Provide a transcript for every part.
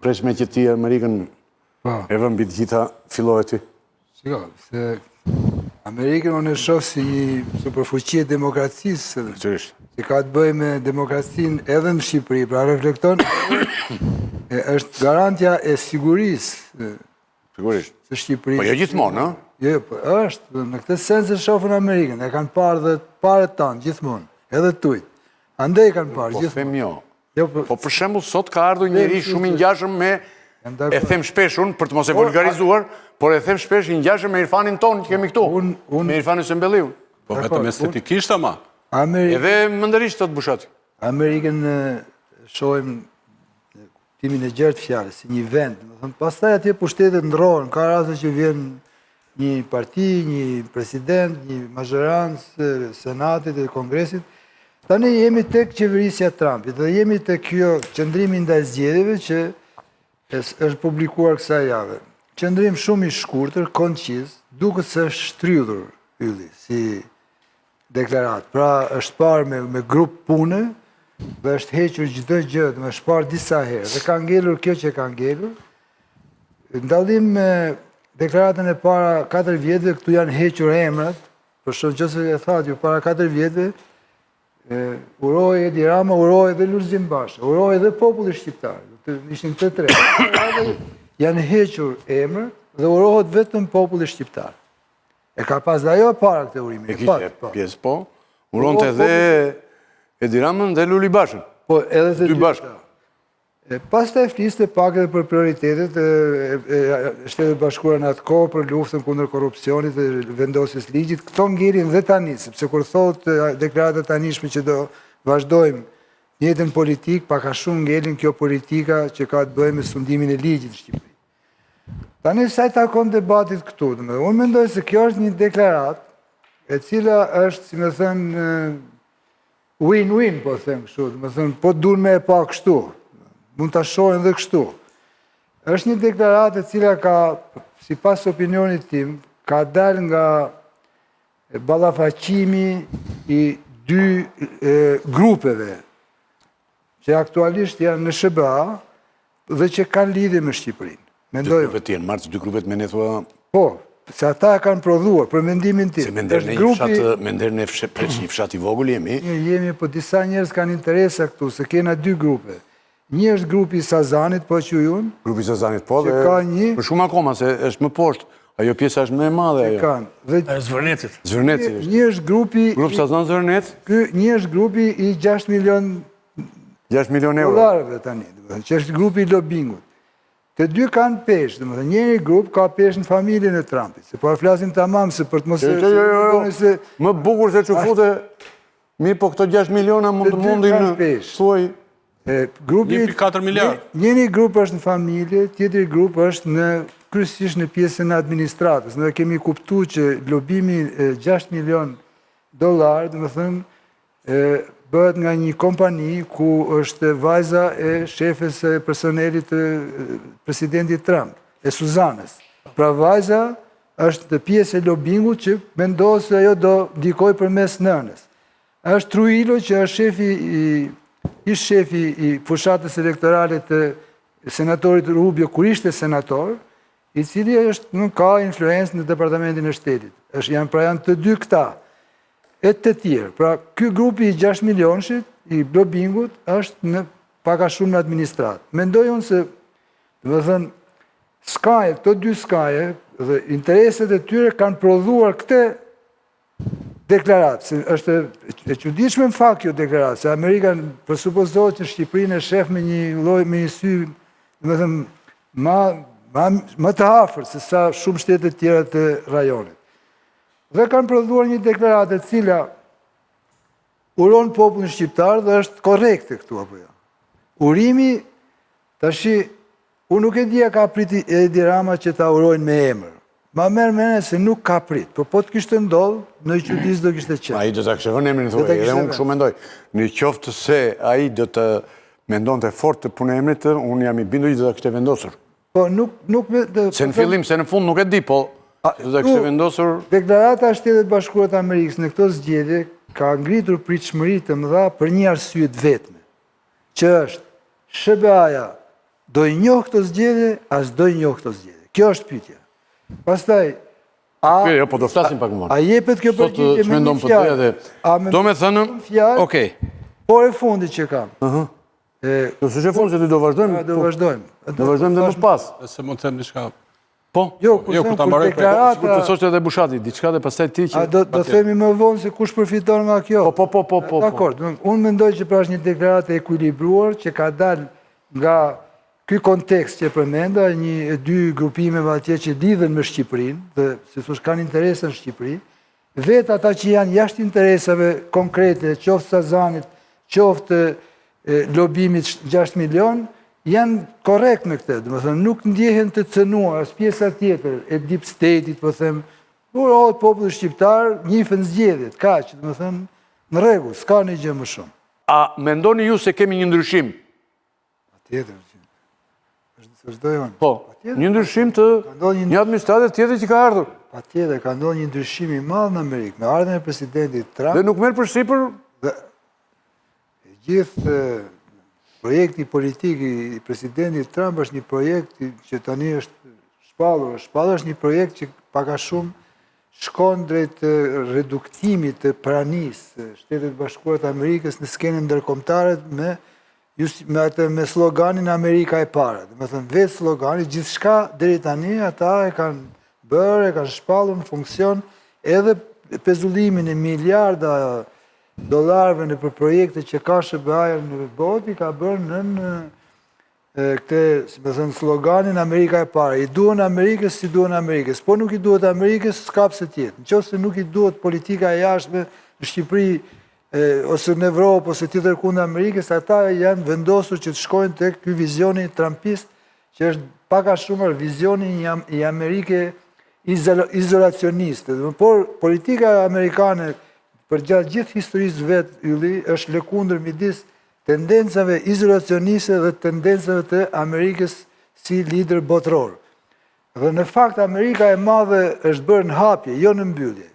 preshme që ti Amerikën e vën mbi të gjitha fillohet ti? Shiko, se Amerikën unë e shoh si një superfuqi e demokracisë, që ka të bëjë me demokracinë edhe në Shqipëri, pra reflekton është garantja e sigurisë së Shqipërisë. Po jo gjithmonë, ëh? Jo, po është, në këtë sens e shohën Amerikën, e kanë parë dhe parët tanë gjithmonë, edhe tujt. Andaj kanë parë gjithmonë. Po them jo. Po për shembull sot ka ardhur njëri shumë i ngjashëm me, e them shpesh unë për të mos e vulgarizuar, por e them shpesh i ngjashëm me Irfanin tonë që kemi këtu, me Irfanin Sembelliu. Po vetëm estetikisht ama. Edhe mëndërisht të Bushati. Amerikën shohim në timin e gjerë fjalës, si një vend. Pastaj atje pushtetet ndrohen, ka raste që vjen një parti, një president, një mazhorancë, senatit e kongresit. Tani jemi tek qeverisja Trumpit dhe jemi tek kjo qëndrimi ndaj zgjedhjeve që është publikuar kësaj jave. Qëndrim shumë i shkurtër, konciz, duket se është shtrydhur ylli si deklarat. Pra është parë me grup pune dhe është hequr çdo gjë, më është parë disa herë dhe ka ngelur kjo që ka ngelur. Ndallim me deklaratën e para 4 vjetëve, këtu janë hequr emrat, për shumë që se e thatë ju, para 4 vjetëve, uroj Edi Rama, uroj edhe Lulzim Basha, uroj edhe populli shqiptar, ishin të tre. Janë hequr emrat dhe urohet vetëm populli shqiptar. E ka pas dhe ajo para këtë urimi. E kishte pjesë, po. Uronte edhe Edi Ramën dhe Luli Bashën. Po, edhe të dy bashkë. Pas të fliste pak edhe për prioritetet e Shtetet Bashkuara në atë kohë për luftën kundër korrupsionit dhe vendosjes ligjit, këto ngelin dhe tani, sepse kur thot deklaratat tanishme që do vazhdojmë njëjtën politik, pak a shumë ngelin kjo politika që ka të bëjë me sundimin e ligjit në Shqipëri. Tani sa i takon debatit këtu, unë mendoj se kjo është një deklarat e cila është, si më thënë, win-win, po them kështu, më thënë, po duan me e pa kështu. Mund të shohin dhe kështu. Është një deklarat e cila ka, si pas opinionit tim, ka dal nga ballafaqimi i dy grupeve, që aktualisht janë në SBA dhe që kanë lidhje me Shqipërinë. Dy grupet tjenë, marë dy grupet me ne thua... Po, se ata kanë prodhuar, për mendimin tim. Se me ndër në një fshat i vogël jemi? Jemi, po disa njerëz kanë interesa këtu, se kena dy grupe. Një është grupi Sazanit, po që unë. Grupi Sazanit, po, dhe për shumë akoma, se është më poshtë. Ajo pjesa është më e madhe, ajo. Zvërnetit. Zvërnetit është. Një është grupi... Grupi Sazan Zvërnet? Një është grupi i 6 milion... 6 milion euro. Dolarëve tani, që është grupi i lobingut. Të dy kanë peshë, dhe më dhe njëri grup ka peshë në familjen e Trumpit. Se po e flasim tamam, se për të mos... Më bukur se që fute, mi po këto 6 miliona mund të mundin në thuaj... 1,4 miliard. Njëri grup është në familje, tjetëri grup është kryesisht në pjesën e administratës. Ne kemi kuptuar që lobimi 6 milion dollar, dhe më thënë, bëhet nga një kompani ku është vajza e shefes e personelit të presidentit Trump, e Suzanës. Pra vajza është të pjesë e lobingu që mendohet se ajo do ndikoj përmes nënës. Është Truilo që është shefi i fushatës elektorale të senatorit Rubio, kur ishte senator, i cili nuk ka influencë në departamentin e shtetit. Janë të dy këta, e të tjerë. Pra, ky grupi i 6 milionshit, i lobingut, është paka shumë në administratë. Mendoj unë se, dhe thënë, skaje, këto dy skaje, dhe intereset e tyre kanë prodhuar këte deklaratë. është e çuditshme në fakt kjo deklaratë, se Amerika presupozohet që Shqipërinë e shef me një lloj, me një sy, do të them, më të afërt se sa shumë shtete tjera të rajonit. Dhe kanë prodhuar një deklaratë e cila uron popullin shqiptar dhe është korrekte këtu apo jo. Urimi tashi unë nuk e di a ka priti Edi Rama që ta urojnë me emër. Ma merë mene se nuk ka prit, po të kishtë ndodhë, në i qudis do kishtë qenë. A i do të kështë emrin, edhe unë kështu mendoj. Në qoftë se a i do të mendon të fort të punë emrit, unë jam i bindu i do të kështë vendosur. Po nuk... Se në fillim, se në fund nuk e di, po do të kështë vendosur... Deklarata Shtetet Bashkuara të Amerikës në këto zgjedhje ka ngritur pritshmëri të mëdha për një arsye të vetme, që është SBA-ja do i njoh këto zgjedhje, as do i njoh këto zgjedhje. Kjo është pyetja. Pastaj, po do flasim pak më vonë. a jepet kjo përgjigje me një fjalë? Do me thënë, okej. Por e fundit që kam. Do së që fundit që do vazhdojmë? Do vazhdojmë. Do vazhdojmë dhe më pas. Se mund të them diçka. Po? Jo, kur ta mbaroj deklarata... Sigur të thoshte edhe Bushati, diçka dhe pastaj ti që... Do themi më vonë se kush përfiton nga kjo. Po. Dakor, unë mendoj që pra është një deklaratë e ekuilibruar që ka dalë nga ky kontekst që përmenda, dy grupimeve atje që lidhen me Shqipërinë, dhe si thosh kanë interese në Shqipëri, vetë ata që janë jashtë interesave konkrete, qoftë Sazanit, qoftë lobimit 6 milion, janë korrekt me këtë, dhe më thënë, nuk ndjehen të cënuar, as pjesa tjetër, e deep state-it, po them, por populli shqiptar, njifën zgjedhjet, kaq, dhe më thënë, në rregull, s'ka një gjë më shumë. A mendoni ju se kemi një ndryshim? Patjetër, vazhdojmë. Po, një ndryshim të një administratë tjetër që ka ardhur. Patjetër, ka ndodhur një ndryshim i madh në Amerikë, me ardhen e presidentit Trump. Dhe nuk merr përsipër gjithë projekti politik i presidentit Trump është një projekt që tani është shpallur. Shpallur është një projekt që pak a shumë shkon drejt reduktimit të pranisë Shtetet Bashkuara të Amerikës në skenën ndërkombëtare me sloganin Amerika e para. Do të thënë vetë slogani, gjithçka deri tani ata e kanë bërë, e kanë shpallur në funksion, edhe pezullimin e miliarda dollarëve në për projekte që ka SBA-ja në botë, ka bërë në këtë, si më thënë, sloganin Amerika e para. I duhen Amerikës si duhen Amerikës. Po nuk i duhet Amerikës, s'ka pse tjetë. Në qoftë se nuk i duhet politika e jashtme në Shqipëri, ose në Evropë, ose tjetër kundër Amerikës, ata janë vendosur që të shkojnë të ky vizioni trumpist, që është pak a shumë vizioni i Amerike izolacioniste. Por politika amerikane për gjatë gjithë historisë vetë ylli është lëkundër midis tendencave izolacioniste dhe tendencave të Amerikës si lider botëror. Dhe në fakt Amerika e madhe është bërë në hapje, jo në mbyllje.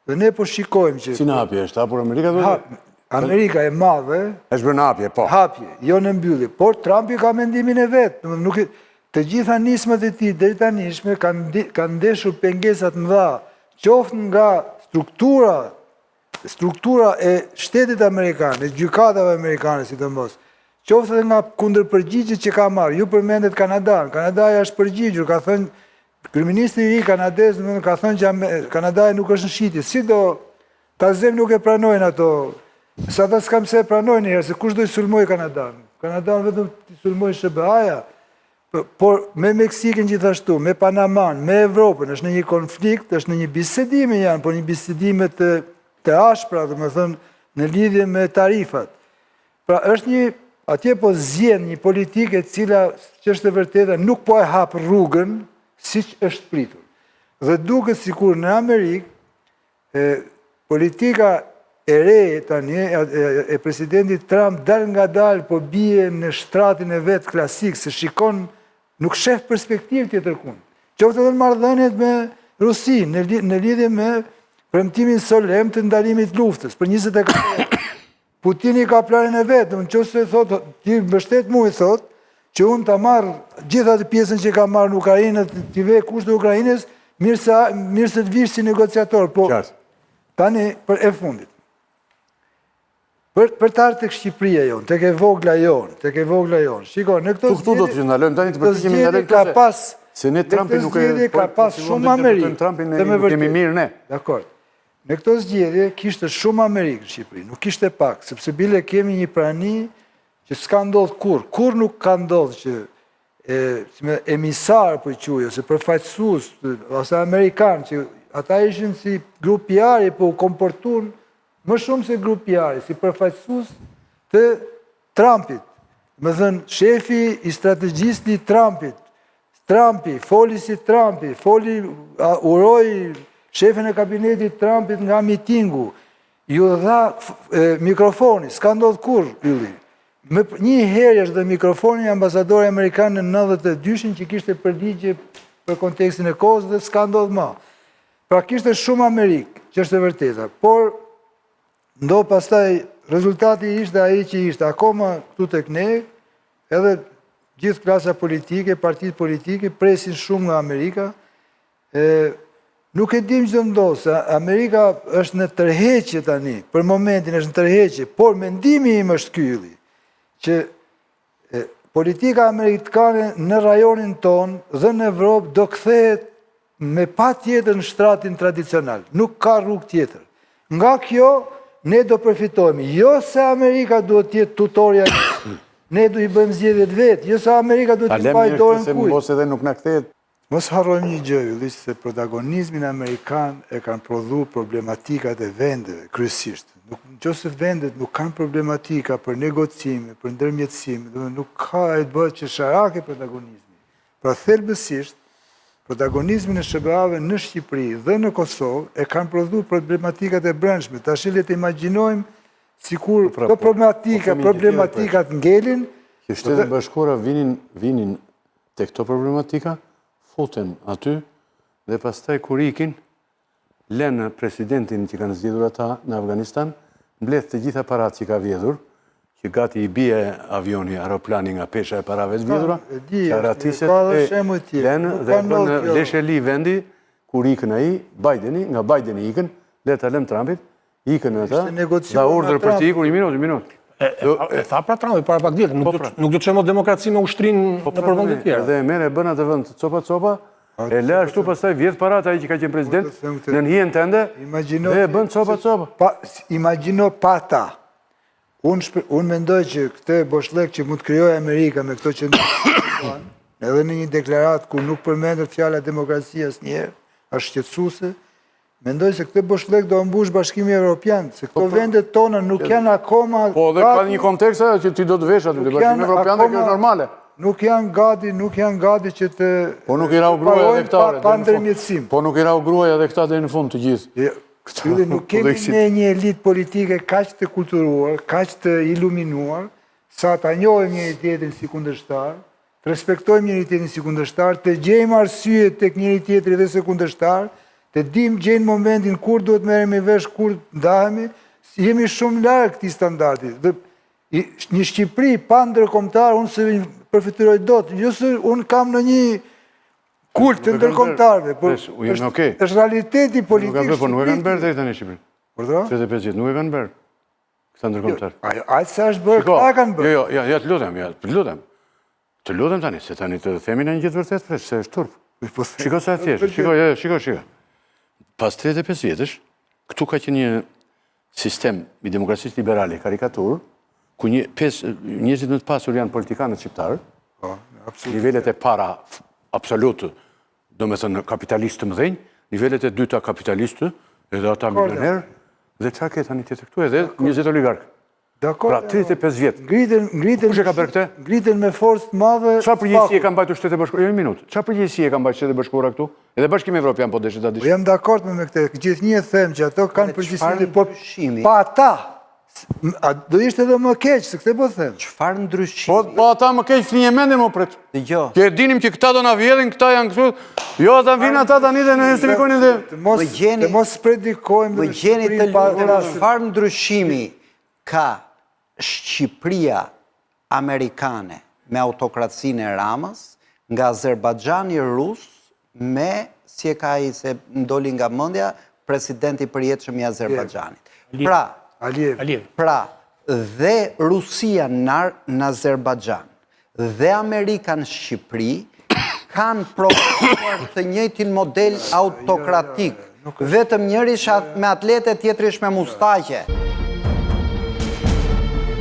Dhe ne po shikojmë që... Si në hapje është, hapur Amerika? Amerika e madhe... është bërë në hapje, po. Hapje, jo në mbyllje. Por Trumpi ka mendimin e vetë. Të gjitha nismat e tij deri tanishme kanë ndeshur pengesat mëdha, qoftë nga struktura e shtetit amerikan, e gjykatave amerikane sidomos, qoftë edhe nga kundërpërgjigjet që ka marrë. Ju përmendet Kanadan. Kanadaja është përgjigjur, ka thënë kryeministri i ri kanadez, ka thënë që Kanadaja nuk është në shitje. Si do ta zem nuk e pranojnë ato. Sa ata s'kam se e pranojnë herë, se kush do i sulmoj Kanadan? Kanadan vetëm i sulmoj SBA-ja. Por me Meksikën gjithashtu, me Panaman, me Evropën, është në një konflikt, është në një bisedime janë, por një bisedime të ashpra, dhe me thënë, në lidhje me tarifat. Pra është një, atje po zjen një politike cila, që është e vërteta, nuk po e hapë rrugën, si që është pritur. Dhe duket sikur në Amerikë, politika e re tani, e presidentit Trump, dal nga dal, po bie në shtratin e vetë klasik, se shikon, nuk shef perspektiv tjetër kund. Qoftë edhe në marrëdhëniet me Rusin, në lidhje me premtimin solem të ndalimit luftës, për 24 Putini ka planin e vetë, në qoftë se thotë, ti mbështet mu i thotë, që unë të marrë gjitha të pjesën që ka marrë në Ukrajinë, t'i ve kushtë të Ukrajinës, mirë se të vishë si negociator, po tani për e fundit. Për të artë të Shqipëria jonë, të ke vogla jonë, shiko, në këto zgjedhje ka pas, se ne Trumpi nuk ka pas shumë Amerikë, të me kemi mirë ne. Dakor, në këto zgjedhje kishte shumë Amerikë në Shqipëri, nuk kishte pak, sepse bile kemi një prani që s'ka ndodhë kur nuk ka ndodhë që emisar për qujo, ose përfaqësues, ose Amerikanë, që ata ishin si grup PR-i, po u komportun më shumë se grup PR-i, si përfaqësues të Trumpit. Më thënë, shefi i strategjisti Trumpit, Trumpi, foli si Trumpi, uroj shefin e kabinetit Trumpit nga mitingu, ju dha mikrofoni, s'ka ndodhë kur, ylli. Një herë është dhe mikrofoni ambasadori Amerikanë në 92-shin që kishte përgjigje për kontekstin e kohës dhe s'ka ndodhë ma. Pra kishte shumë Amerikë, që është e vërteta, por ndo pastaj rezultati ishte ai që ishte, akoma këtu tek ne, edhe gjithë klasa politike, partitë politike, presin shumë nga Amerika. Nuk e dim që do ndodhë, se Amerika është në tërheqje tani, për momentin është në tërheqje, por mendimi im është ky, që politika amerikane në rajonin ton dhe në Evropë do kthehet me pa tjetër në shtratin tradicional. Nuk ka rrugë tjetër. Nga kjo, ne do përfitojmë. Jo se Amerika duhet tjetë tutorja, ne do i bëjmë zgjedhjet vetë. Jo se Amerika duhet i mbajë dorën kujt. Mos edhe nuk na kthehet. Mos harrojmë një gjë, Ylli, se protagonizmin amerikan e kanë prodhu problematikat e vendeve, kryesisht. Nëse vendet nuk kanë problematika për negocime, për ndërmjetësim, nuk ka e të bëhet që sharake protagonizmi. Pra thelbësisht, protagonizmin e SBA-ve në Shqipëri dhe në Kosovë e kanë prodhu problematikat e brendshme. Tash le të imagjinojmë sikur këto problematikat ngelin. Që Shtetet Bashkuara vinin te këto problematika, futen aty dhe pastaj kur ikin, lënë presidentin që kanë zgjedhur ata në Afganistan, mbledh të gjitha paratë që ka vjedhur, që gati i bie avioni, aeroplani nga pesha e parave të vjedhura, qaratiset e lënë dhe bënë lesheli vendi, kur ikën ai, Bideni, nga Bideni ikën, le ta lëm Trumpit, ikën ata, dha urdhër për të ikur, një minutë. E tha pra Trumpi para pak ditë, nuk do të çemo demokraci me ushtrin në përvendit tjera. Dhe merr e bën atë vend copa, e lë ashtu pastaj vjedh parat ai që ka qenë president në hijen tënde, dhe e bën copa. Imagjino pa ta. Unë mendoj që këtë boshllëk që mund të krijojë Amerika me këto që edhe në një deklaratë ku nuk përmendet fjala demokracia asnjëherë, është shqetësuese. Mendoj se këtë boshllëk do mbush Bashkimi Evropian, se këto vendet tona nuk janë akoma... Po, dhe ka një kontekst që ti do të vesh aty, dhe Bashkimi Evropian dhe kjo është normale. Nuk janë gati që të... Po nuk i rau gruaja dhe këta. Pa ndërmjetësim. Po nuk i rau gruaja dhe këta dhe në fund të gjithë. Nuk kemi ne një elit politike kaq të kulturuar, kaq të iluminuar, sa ta njohim njëri tjetrin si kundërshtar, të respektojmë njëri tjetrin si kundërshtar, të gjejmë arsye tek njëri tjetri dhe si kundërshtar, të dim gjenë momentin kur duhet merremi vesh, kur ndahemi, jemi shumë larg këtij standardi. Një Shqipëri pa ndërkombëtar, unë se përfituroj dot, jo se unë kam në një kult të ndërkombëtarëve, por është realiteti politik. Po nuk e kanë bërë deri tani në Shqipëri. Por do? 35 vjet nuk e kanë bërë. Këta ndërkombëtar. Ai sa është bërë, këta kanë bërë. Jo, të lutem. Të lutem tani, se tani të themi në një gjithë vërtet, se është turp. Shiko sa e thjesht, shiko. Pas 35 vjetësh, këtu ka qenë një sistem i demokracisë liberale, karikaturë, ku njerëzit më të pasur janë politikanët shqiptarë, nivellet e para absolutë, do me thënë kapitalistë të mëdhenj, nivellet e dyta kapitalistë, edhe ata milionerë, dhe qa ke tani tjetë këtu, edhe 20 oligarkë. Pra 35 vjetë. Kush e ka bërë këte? Ngritën me forcë të madhe. Qa përgjegjësi e kanë bajtur Shtetet Bashkuara? Jo, një minutë. Qa përgjegjësi e kanë bajtur Shtetet Bashkuara këtu? Edhe Bashkimi Evropian po deshet ta dish. Jam dakord me këtë. Gjithnjë them që ato kanë përgjegjësi, por pa ata do ishte edhe më keq, se këtë po them. Çfarë ndryshimi? Po ata më keq flinje mendin më prit. Dgjoj. Që dinim që këta do na vjedhin, këta janë këtu. Jo, ata vinë ata tani dhe ne justifikonin dhe të mos predikojmë. Më gjeni të lutem, çfarë ndryshimi ka Shqipëria amerikane me autokracinë e Ramës nga Azerbajxhani rus me, si e ka ai se ndoli nga mendja, presidenti i përjetshëm i Azerbajxhanit. Pra, dhe Rusia në Azerbajxhan dhe Amerika në Shqipëri kanë provuar të njëjtin model autokratik. Vetëm njëri me atlete, tjetri me mustaqe.